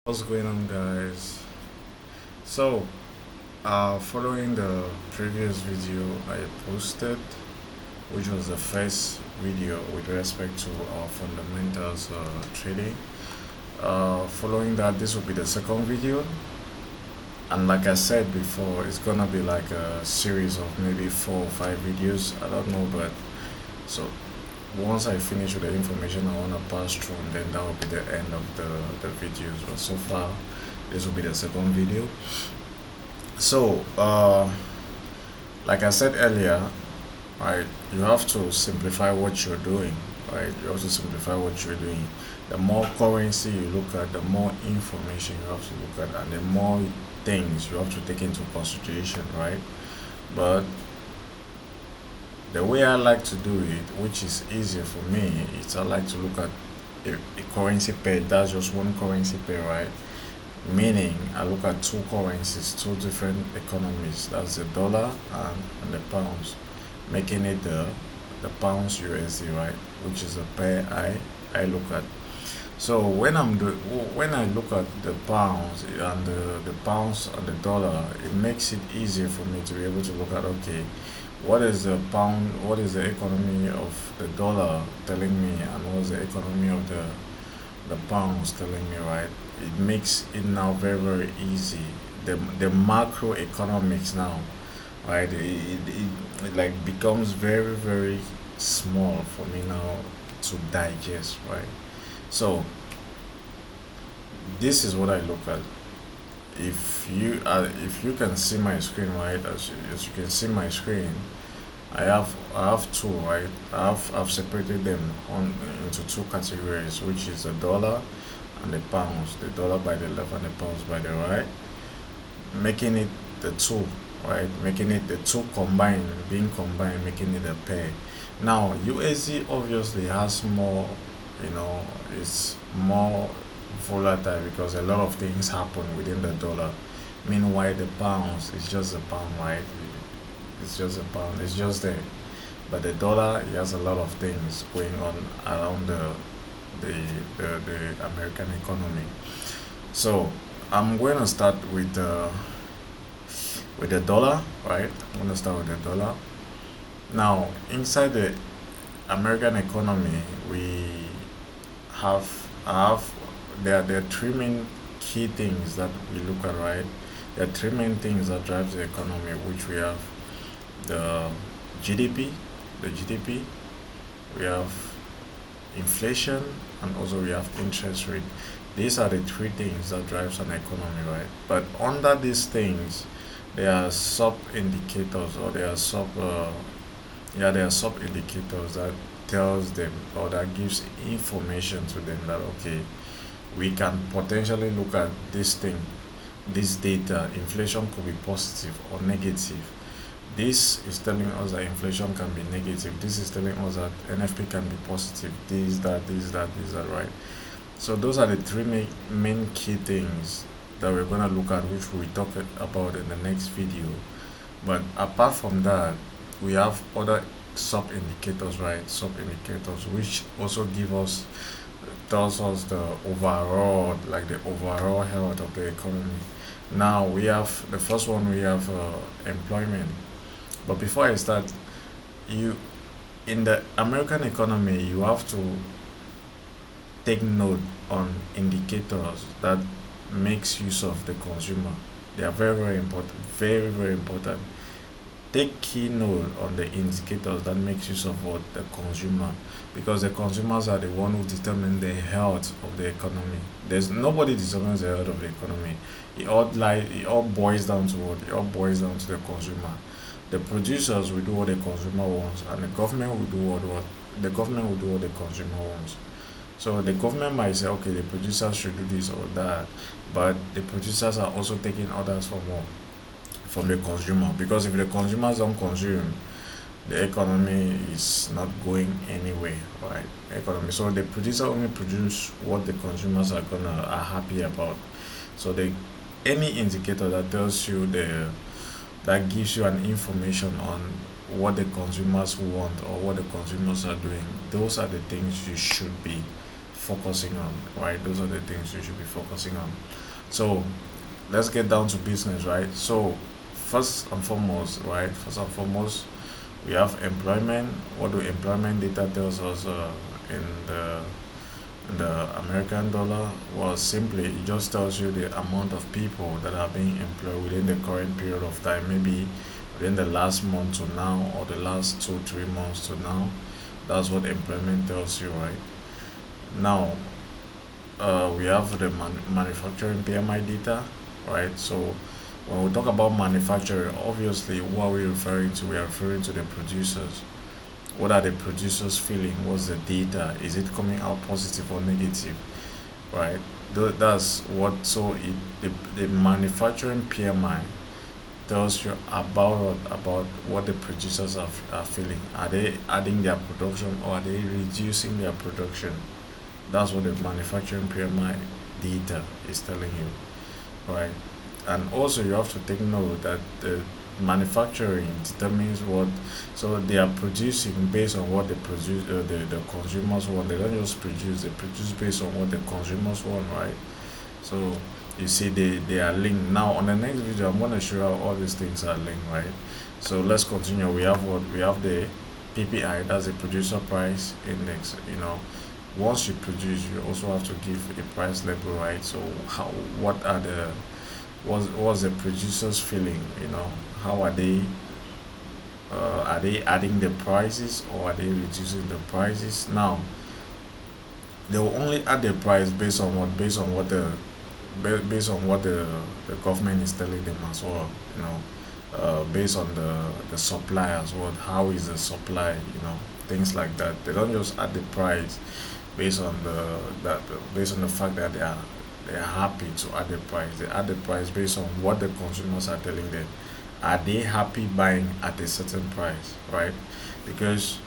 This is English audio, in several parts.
What's going on, guys? So, following the previous video I posted, which was the first video with respect to our fundamentals trading, following that, this will be the second video. And like I said before, it's gonna be like a series of maybe 4 or 5 videos. I don't know, but so once I finish with the information I want to pass through, and then that will be the end of the videos. But so far, this will be the second video. So, like I said earlier, right, you have to simplify what you're doing, right? You have to simplify what you're doing. The more currency you look at, the more information you have to look at, and the more things you have to take into consideration, right? But the way I like to do it, which is easier for me, is I like to look at a currency pair. That's just one currency pair, right? Meaning, I look at two currencies, two different economies. That's the dollar and the pounds, making it the pounds USD, right? Which is the pair I look at. So when I look at the pounds and the pounds and the dollar, it makes it easier for me to be able to look at, okay, what is the pound, what is the economy of the dollar telling me, and what is the economy of the pounds telling me, right? It makes it now very very easy. The macroeconomics now, right? It like becomes very very small for me now to digest, right? So this is what I look at. If you can see my screen, right, as you can see my screen, I have two, right. I've separated them on into two categories, which is the dollar and the pounds. The dollar by the left and the pounds by the right, making it the two, right, making it the two combined, being combined, making it a pair. Now USD obviously has more, you know, it's more volatile because a lot of things happen within the dollar. Meanwhile, the pounds is just a pound, right? It's just a pound. It's just there. But the dollar, it has a lot of things going on around the the American economy. So I'm going to start with the dollar, right? I'm going to start with the dollar. Now, inside the American economy, we have have there are three main key things that we look at, right? There are three main things that drives the economy, which we have the GDP, the GDP, we have inflation, and also we have interest rate. These are the three things that drives an economy, right? But under these things, there are sub indicators, or there are sub indicators that tells them, or that gives information to them that, okay, we can potentially look at this thing, this data. Inflation could be positive or negative. This is telling us that inflation can be negative. This is telling us that NFP can be positive. This, that, right? So those are the three main key things that we're gonna look at, which we'll talk about in the next video. But apart from that, we have other sub indicators, right? Sub indicators, which also give us, tells us the overall, like the overall health of the economy. Now we have the first one. We have employment. But before I start, you in the American economy, you have to take note on indicators that makes use of the consumer. They are very very important, very very important. Take key note on the indicators that makes use of what, the consumer, because the consumers are the one who determine the health of the economy. There's nobody determines the health of the economy. It all boils down to what? It all boils down to the consumer. The producers will do what the consumer wants, and the government will do what the government will do what the consumer wants. So the government might say, okay, the producers should do this or that, but the producers are also taking orders from what? From the consumer. Because if the consumers don't consume, the economy is not going anywhere, right? Economy. So the producer only produce what the consumers are happy about. So the any indicator that tells you the that gives you an information on what the consumers want or what the consumers are doing, those are the things you should be focusing on, right? Those are the things you should be focusing on. So let's get down to business, right? So first and foremost, we have employment. What do employment data tells us in the American dollar? Well, simply it just tells you the amount of people that are being employed within the current period of time, maybe within the last month to now or the last 2 3 months to now. That's what employment tells you, right? Now, we have the manufacturing PMI data, right? So when we talk about manufacturing, obviously, what are we referring to? We are referring to the producers. What are the producers feeling? What's the data? Is it coming out positive or negative, right? That's what. So the manufacturing PMI tells you about what the producers are feeling. Are they adding their production or are they reducing their production? That's what the manufacturing PMI data is telling you, right? And also you have to take note that the manufacturing determines what, so they are producing based on what the consumers want. They don't just produce, they produce based on what the consumers want, right? So you see they are linked. Now on the next video I'm going to show you how all these things are linked, right? So let's continue. We have the PPI, that's the producer price index. Once you produce, you also have to give a price label, right? So how what are the what's the producers feeling? How are they adding the prices or are they reducing the prices? Now they will only add the price based on what the government is telling them as well. Based on the supply as well. How is the supply? Things like that. They don't just add the price based on based on the fact that they are happy to add the price. They add the price based on what the consumers are telling them. Are they happy buying at a certain price, right? Because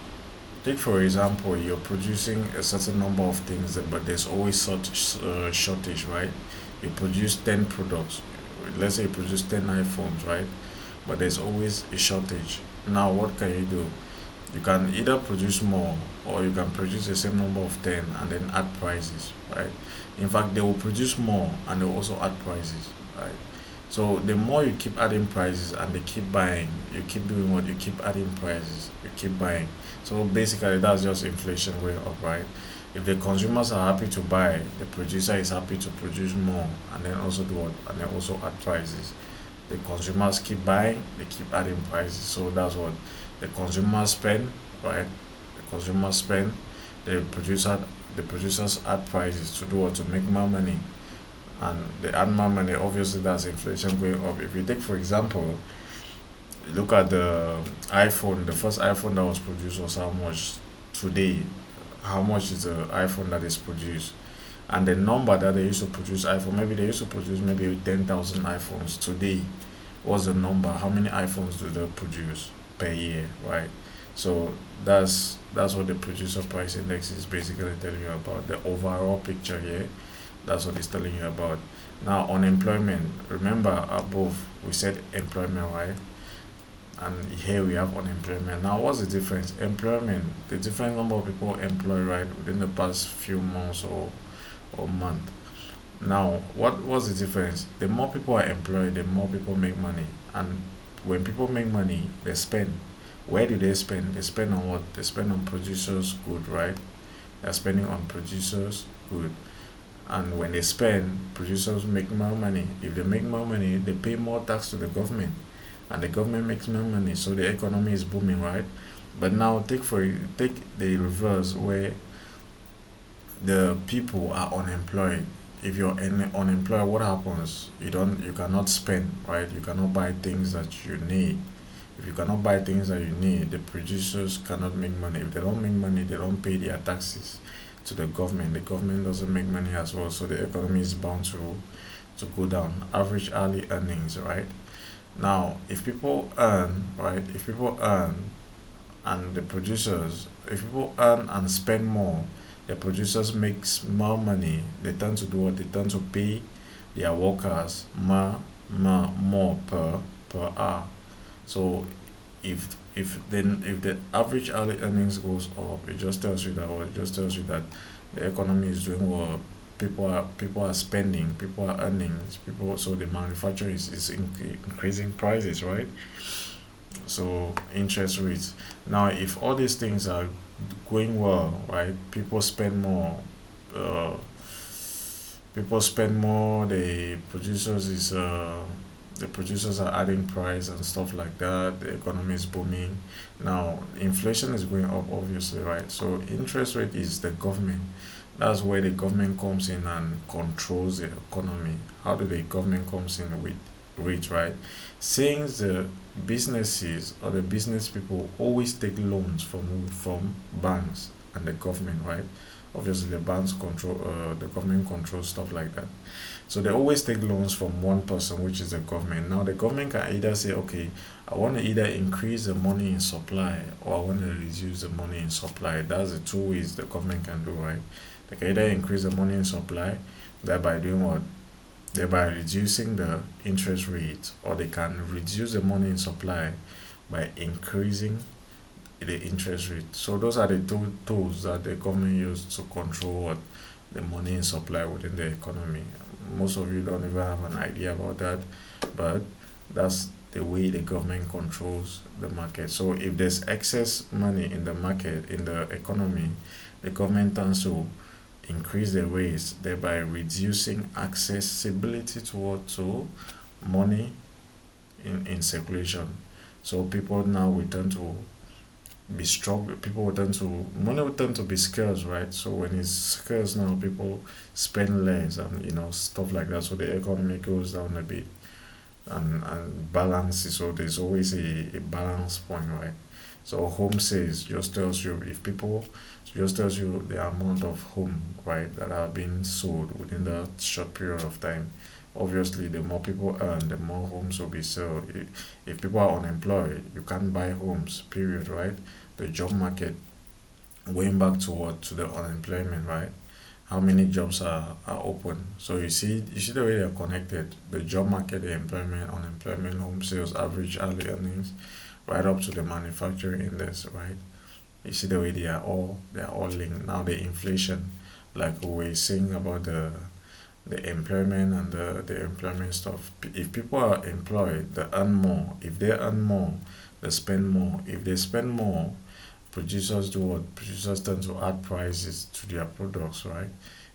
take for example, you're producing a certain number of things, but there's always such shortage, right? You produce 10 products. Let's say you produce 10 iPhones, right? But there's always a shortage. Now, what can you do? You can either produce more or you can produce the same number of 10 and then add prices, right? In fact, they will produce more and they will also add prices, right? So the more you keep adding prices and they keep buying, you keep doing what, you keep adding prices, you keep buying. So basically that's just inflation going up, right? If the consumers are happy to buy, the producer is happy to produce more and then also do what, and then also add prices. The consumers keep buying, they keep adding prices. So that's what the consumers spend, right? The consumers spend, the producer the producers add prices to do what, to make more money. And they add more money, obviously that's inflation going up. If you take for example, look at the iPhone, the first iPhone that was produced was how much today? How much is the iPhone that is produced? And the number that they used to produce iPhone, maybe they used to produce maybe 10,000 iPhones. Today, what's the number? How many iPhones do they produce per year, right? So that's what the producer price index is basically telling you about, the overall picture here. That's what it's telling you about. Now unemployment. Remember above we said employment, right? And here we have unemployment. Now what's the difference? Employment, the different number of people employed, right, within the past few months or month. Now what's the difference? The more people are employed, the more people make money. And when people make money, they spend. Where do they spend? They spend on what? They spend on producers good, right? They're spending on producers good. And when they spend, producers make more money. If they make more money, they pay more tax to the government, and the government makes more money, so the economy is booming, right? But now take the reverse, where the people are unemployed. If you're unemployed, what happens? You cannot spend, right? You cannot buy things that you need. If you cannot buy things that you need, the producers cannot make money. If they don't make money, they don't pay their taxes to the government. The government doesn't make money as well, so the economy is bound to go down. Average hourly earnings, right? Now, if people earn and the producers, if people earn and spend more, the producers makes more money. They tend to do what? They tend to pay their workers more per hour. So if the average hourly earnings goes up, it just tells you that the economy is doing well, people are spending, people are earning, people, so the manufacturer is increasing prices, right? So interest rates. Now, if all these things are going well, right? Uh, people spend more. The producers are adding price and stuff like that. The economy is booming. Now, inflation is going up, obviously, right? So interest rate is the government. That's where the government comes in and controls the economy. How do the government comes in with rate, right? Since the businesses or the business people always take loans from banks and the government, right? Obviously, the government controls stuff like that. So they always take loans from one person, which is the government. Now the government can either say, okay, I want to either increase the money in supply or I want to reduce the money in supply. That's the two ways the government can do, right? They can either increase the money in supply, thereby doing what? Thereby reducing the interest rate, or they can reduce the money in supply by increasing the interest rate. So those are the two tools that the government uses to control what the money in supply within the economy. Most of you don't even have an idea about that, but that's the way the government controls the market. So if there's excess money in the market, in the economy, the government tends to increase the rates, thereby reducing accessibility to money in circulation. So people now will tend to be strong. People will tend to money will tend to be scarce, right? So when it's scarce now, people spend less and stuff like that. So the economy goes down a bit and balances. So there's always a balance point, right? So home sales just tells you if people just tells you the amount of home, right, that are being sold within that short period of time. Obviously, the more people earn, the more homes will be sold. If people are unemployed, you can't buy homes, period, right? The job market, going back to what, to the unemployment, right? How many jobs are open? So you see the way they're connected. The job market, the employment, unemployment, home sales, average hourly earnings, right up to the manufacturing index, right? You see the way they are all linked. Now the inflation, like we were saying about the employment and the employment stuff. If people are employed, they earn more. If they earn more, they spend more. If they spend more, producers do what? Producers tend to add prices to their products, right?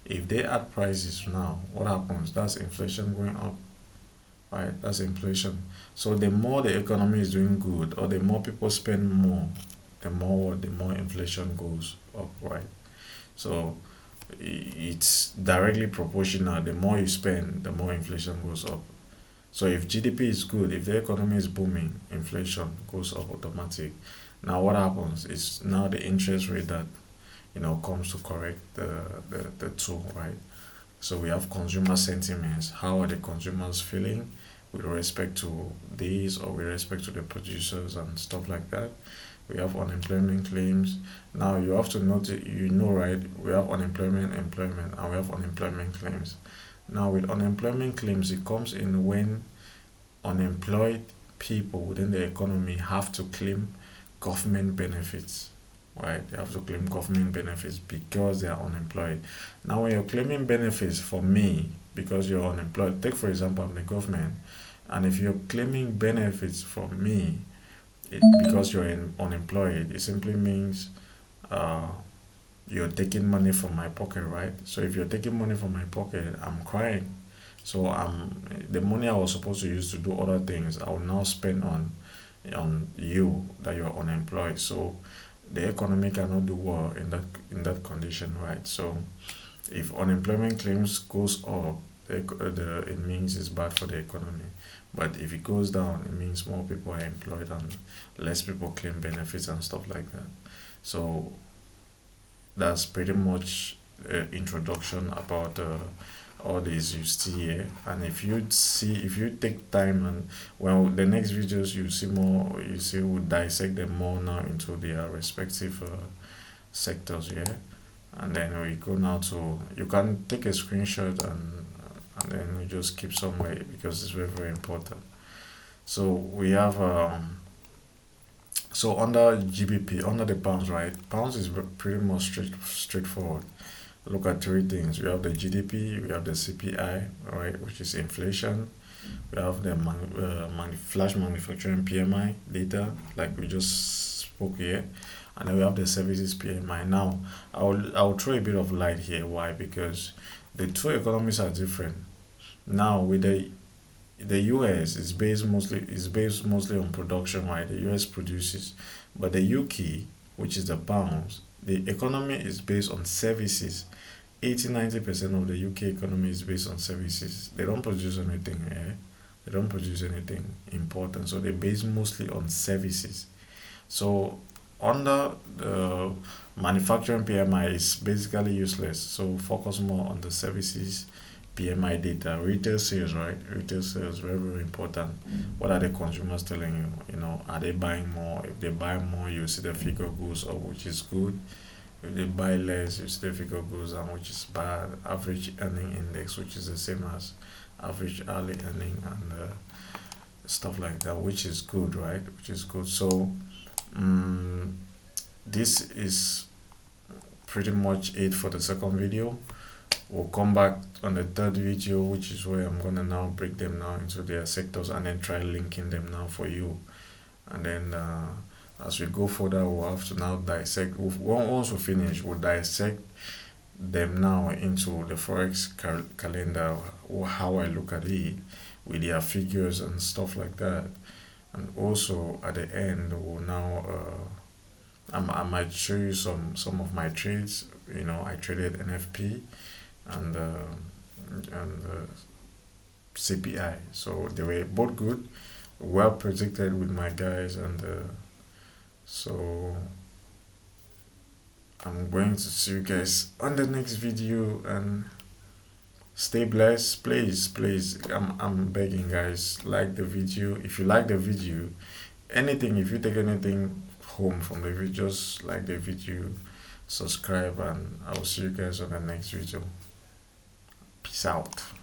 If they add prices now, what happens? That's inflation going up, right? That's inflation. So the more the economy is doing good, or the more people spend more, the more inflation goes up, right? So it's directly proportional. The more you spend, the more inflation goes up. So if GDP is good, if the economy is booming, inflation goes up automatic. Now what happens is now the interest rate that comes to correct the two, right? So we have consumer sentiments. How are the consumers feeling with respect to these or with respect to the producers and stuff like that? We have unemployment claims. Now you have to note, right? We have unemployment, employment, and we have unemployment claims. Now with unemployment claims, it comes in when unemployed people within the economy have to claim government benefits, right? They have to claim government benefits because they are unemployed. Now, when you're claiming benefits for me because you're unemployed, take for example, I'm the government, and if you're claiming benefits for me because you're unemployed, it simply means uh, you're taking money from my pocket, right? So if you're taking money from my pocket, I'm crying. So the money I was supposed to use to do other things, I will now spend on you that you're unemployed. So the economy cannot do well in that condition, right? So if unemployment claims goes up, it means it's bad for the economy. But if it goes down, it means more people are employed and less people claim benefits and stuff like that. So that's pretty much introduction about all these you see here. And if you take time, and well, the next videos you see more, you see we'll dissect them more now into their respective sectors, yeah. And then we go now to, you can take a screenshot and then we just keep somewhere because it's very very important. So we have so under GBP, under the pounds, right? Pounds is pretty much straightforward. look at three things. We have the GDP, we have the CPI, all right, which is inflation. We have the flash manufacturing PMI data, like we just spoke here, and then we have the services PMI. Now, I'll throw a bit of light here. Why? Because the two economies are different. Now, with the US is based mostly on production, right? The US produces, but the UK, which is the pounds, the economy is based on services. 80-90% of the UK economy is based on services. They don't produce anything, they don't produce anything important, so they base mostly on services. So under the manufacturing PMI is basically useless. So focus more on the services PMI data. Retail sales, right? Retail sales very very important. What are the consumers telling you? Are they buying more? If they buy more, you see the figure goes up, which is good. If they buy less, you see the figure goes down, which is bad. Average earning index, which is the same as average hourly earning, and stuff like that, which is good, right? Which is good. So um, this is pretty much it for the second video. We'll come back on the third video, which is where I'm gonna now break them now into their sectors and then try linking them now for you. And then as we go further, we'll have to now dissect. Once we finish, we'll dissect them now into the forex calendar, or how I look at it with their figures and stuff like that. And also at the end, we'll now I might show you some of my trades. I traded NFP and CPI, so they were both good, well predicted with my guys, and so I'm going to see you guys on the next video, and stay blessed. Please, I'm begging guys, like the video. If you like the video, anything, if you take anything home from the video, just like the video, subscribe, and I'll see you guys on the next video. Peace out.